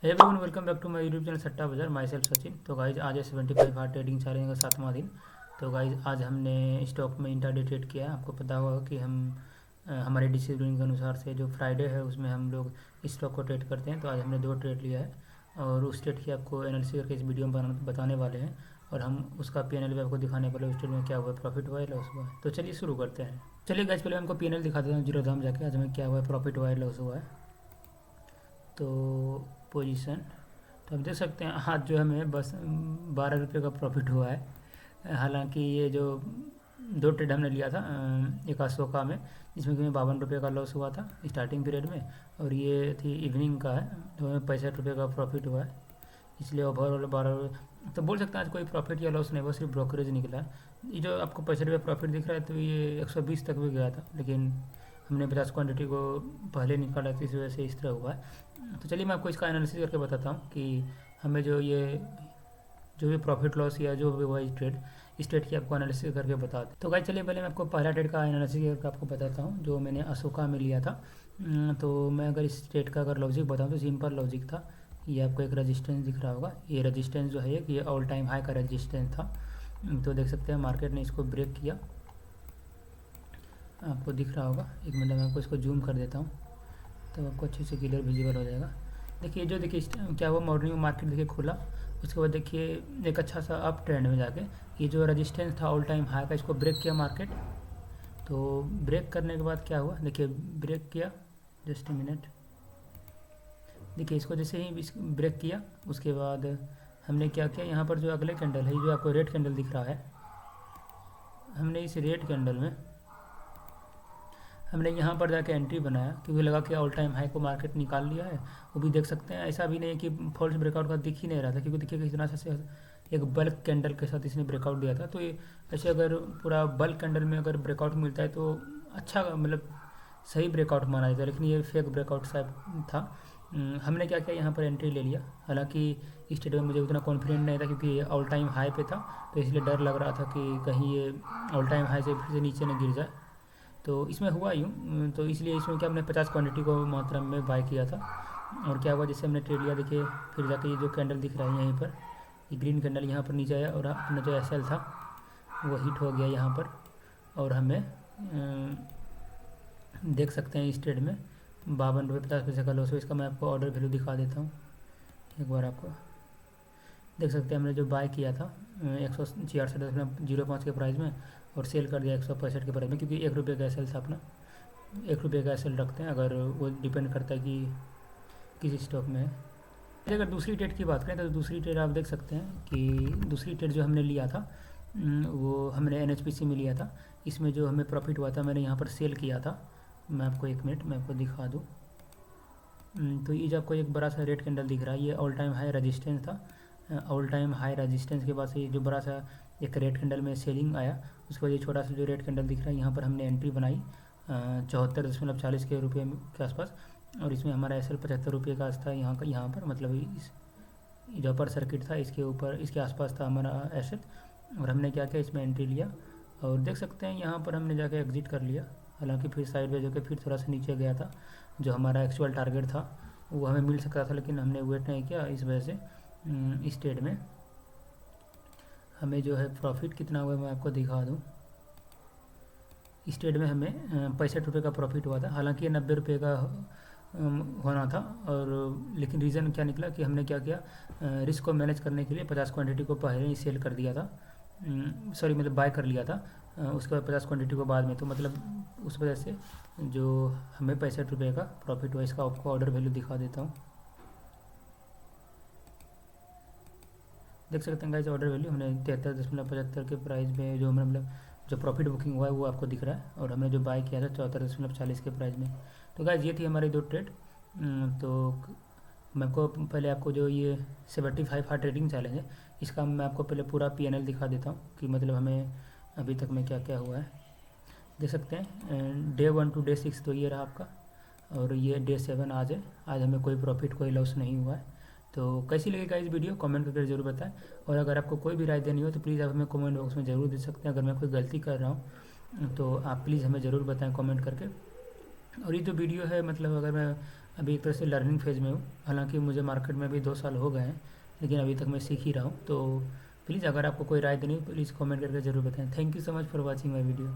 Hey everyone, welcome back to my YouTube channel Satta Bazaar. माई सेल्फ सचिन। तो गाइज आज है 75 हार्ड ट्रेडिंग चैलेंज का 7वां दिन। तो गाइज आज हमने स्टॉक में इंट्राडे ट्रेड किया। आपको पता होगा कि हम हमारे डिसिप्लिन के अनुसार से जो फ्राइडे है उसमें हम लोग स्टॉक को ट्रेड करते हैं। तो आज हमने 2 ट्रेड लिया है और उस ट्रेड की आपको एनालिसिस करके इस वीडियो में बताने वाले हैं और हम उसका पी&एल भी आपको दिखाने वाले उस ट्रेड में क्या हुआ, प्रॉफिट हुआ है लॉस हुआ है। तो चलिए शुरू करते हैं। चलिए गाइज पहले हमको पी&एल दिखा देता हूँ जीरो दाम जाके आज हमें क्या हुआ है, प्रॉफिट हुआ है लॉस हुआ है। तो पोजीशन तो आप देख सकते हैं आज जो हमें बस 12 रुपये का प्रॉफिट हुआ है। हालांकि ये जो 2 ट्रेड हमने लिया था एक अशोका में जिसमें कि हमें 52 रुपये का लॉस हुआ था स्टार्टिंग पीरियड में, और ये थी इवनिंग का है तो हमें 65 रुपये का प्रॉफिट हुआ है। इसलिए ओवरऑल 12 तो बोल सकते हैं आज कोई प्रॉफिट या लॉस नहीं हुआ, सिर्फ ब्रोकरेज निकला है। ये जो आपको 65 रुपये प्रॉफिट दिख रहा है तो ये 120 तक भी गया था, लेकिन हमने 50 क्वान्टिटी को पहले निकाला तो इस वजह से इस तरह हुआ है। तो चलिए मैं आपको इसका एनालिसिस करके बताता हूँ कि हमें जो भी प्रॉफिट लॉस या जो भी हुआ इस ट्रेड की आपको एनालिसिस करके बताते हैं। तो गाइस चलिए पहले मैं आपको पहला ट्रेड का एनालिसिस करके आपको बताता हूँ जो मैंने अशोका में लिया था। तो मैं अगर इस ट्रेड का अगर लॉजिक बताऊँ तो सिंपल लॉजिक था। ये आपको एक रजिस्टेंस दिख रहा होगा, ये रजिस्टेंस जो है ये ऑल टाइम हाई का रजिस्टेंस था। तो देख सकते हैं मार्केट ने इसको ब्रेक किया, आपको दिख रहा होगा। एक मिनट में आपको इसको जूम कर देता हूँ तो आपको अच्छे से क्लियर विजिबल हो जाएगा। देखिए क्या हुआ, मॉर्निंग में मार्केट देखिए खुला, उसके बाद देखिए एक अच्छा सा अप ट्रेंड में जाके ये जो रेजिस्टेंस था ऑल टाइम हाई का इसको ब्रेक किया मार्केट। तो ब्रेक करने के बाद क्या हुआ, देखिए ब्रेक किया, जस्ट ए मिनट। देखिए इसको जैसे ही ब्रेक किया उसके बाद हमने क्या किया, यहाँ पर जो अगले कैंडल है जो आपको रेड कैंडल दिख रहा है, हमने इस रेड कैंडल में हमने यहाँ पर जाके एंट्री बनाया क्योंकि लगा कि ऑल टाइम हाई को मार्केट निकाल लिया है। वो भी देख सकते हैं, ऐसा भी नहीं है कि फॉल्स ब्रेकआउट का दिख ही नहीं रहा था क्योंकि देखिए कितना सा एक बल्क कैंडल के साथ इसने ब्रेकआउट दिया था। तो ये ऐसे अगर पूरा बल्क कैंडल में अगर ब्रेकआउट मिलता है तो अच्छा मतलब सही ब्रेकआउट माना जाता है, लेकिन ये फेक ब्रेकआउट शायद था। हमने क्या किया, यहाँ पर एंट्री ले लिया। हालांकि इस ट्रेड में मुझे उतना कॉन्फिडेंट नहीं था क्योंकि ये ऑल टाइम हाई पे था, तो इसलिए डर लग रहा था कि कहीं ये ऑल टाइम हाई से फिर से नीचे न गिर जाए। तो इसमें हुआ यूँ, तो इसलिए इसमें क्या हमने 50 क्वांटिटी को मात्रा में बाय किया था। और क्या हुआ, जैसे हमने ट्रेड लिया देखिए फिर जाके ये जो कैंडल दिख रहा है यहीं पर, ये ग्रीन कैंडल यहाँ पर नीचे आया और अपना जो एसएल था वो हिट हो गया यहाँ पर। और हमें देख सकते हैं इस ट्रेड में 52 रुपये 50 पैसे का लॉस हो। इसका मैं आपको ऑर्डर वैल्यू दिखा देता हूँ एक बार। आपको देख सकते हैं हमने जो बाय किया था 166.05 के प्राइस में और सेल कर दिया 165 के प्राइस में, क्योंकि 1 रुपये का एसएल था अपना। 1 रुपये का एसएल रखते हैं, अगर वो डिपेंड करता है कि किस स्टॉक में है। अगर दूसरी ट्रेड की बात करें तो दूसरी ट्रेड आप देख सकते हैं कि दूसरी ट्रेड जो हमने लिया था वो हमने एनएचपीसी में लिया था। इसमें जो हमें प्रॉफिट हुआ था मैंने यहाँ पर सेल किया था। मैं आपको एक मिनट मैं आपको दिखा दूँ। तो ये जो आपको एक बड़ा सा रेड कैंडल दिख रहा है ये ऑल टाइम हाई रजिस्टेंस था। ऑल टाइम हाई रजिस्टेंस के बाद से जो बड़ा सा एक रेड कैंडल में सेलिंग आया, उसके बाद ये छोटा सा जो रेड कैंडल दिख रहा है यहाँ पर हमने एंट्री बनाई 74.40 के रुपये के आसपास। और इसमें हमारा एसएल 75 रुपये का था यहाँ पर, मतलब इस जो अपर सर्किट था इसके ऊपर इसके आसपास था हमारा एसएल। और हमने क्या किया, इसमें एंट्री लिया और देख सकते हैं यहाँ पर हमने जाके एग्जिट कर लिया। हालांकि फिर साइड में जो कि फिर थोड़ा सा नीचे गया था, जो हमारा एक्चुअल टारगेट था वो हमें मिल सकता था, लेकिन हमने वेट नहीं किया। इस वजह से इस ट्रेड में हमें जो है प्रॉफिट कितना हुआ मैं आपको दिखा दूँ। इस ट्रेड में हमें 65 रुपये का प्रॉफिट हुआ था। हालांकि ये 90 रुपये का होना था, और लेकिन रीज़न क्या निकला कि हमने क्या किया, रिस्क को मैनेज करने के लिए 50 क्वांटिटी को पहले ही सेल कर दिया था, सॉरी मतलब बाय कर लिया था। उसके बाद 50 क्वांटिटी को बाद में, तो मतलब उस वजह से जो हमें 65 रुपये का प्रॉफिट हुआ। इसका आपको ऑर्डर वैल्यू दिखा देता हूँ, देख सकते हैं गाइस। ऑर्डर वैल्यू हमने 73.75 के प्राइस में जो मतलब जो प्रॉफिट बुकिंग हुआ है वो आपको दिख रहा है, और हमने जो बाय किया था 74.40 के प्राइस में। तो गाइस ये थी हमारी 2 ट्रेड। तो मैं आपको जो ये 75 हार्ड ट्रेडिंग चैलेंज है इसका मैं आपको पहले पूरा पी&एल दिखा देता हूँ कि मतलब हमें अभी तक में क्या क्या हुआ है। देख सकते हैं डे 1 टू डे 6 तो ये रहा आपका, और ये डे 7 आज है। आज हमें कोई प्रॉफिट कोई लॉस नहीं हुआ है। तो कैसी लगेगा इस वीडियो कमेंट करके ज़रूर बताएं, और अगर आपको कोई भी राय देनी हो तो प्लीज़ आप हमें कमेंट बॉक्स में ज़रूर दे सकते हैं। अगर मैं कोई गलती कर रहा हूँ तो आप प्लीज़ हमें ज़रूर बताएं कमेंट करके। और ये जो वीडियो है मतलब अगर मैं अभी एक तरह से लर्निंग फेज़ में हूँ। हालांकि मुझे मार्केट में अभी 2 साल हो गए हैं, लेकिन अभी तक मैं सीख ही रहा हूँ। तो प्लीज़ अगर आपको कोई राय देनी हो प्लीज़ कमेंट करके ज़रूर बताएं। Thank you so much for watching my video.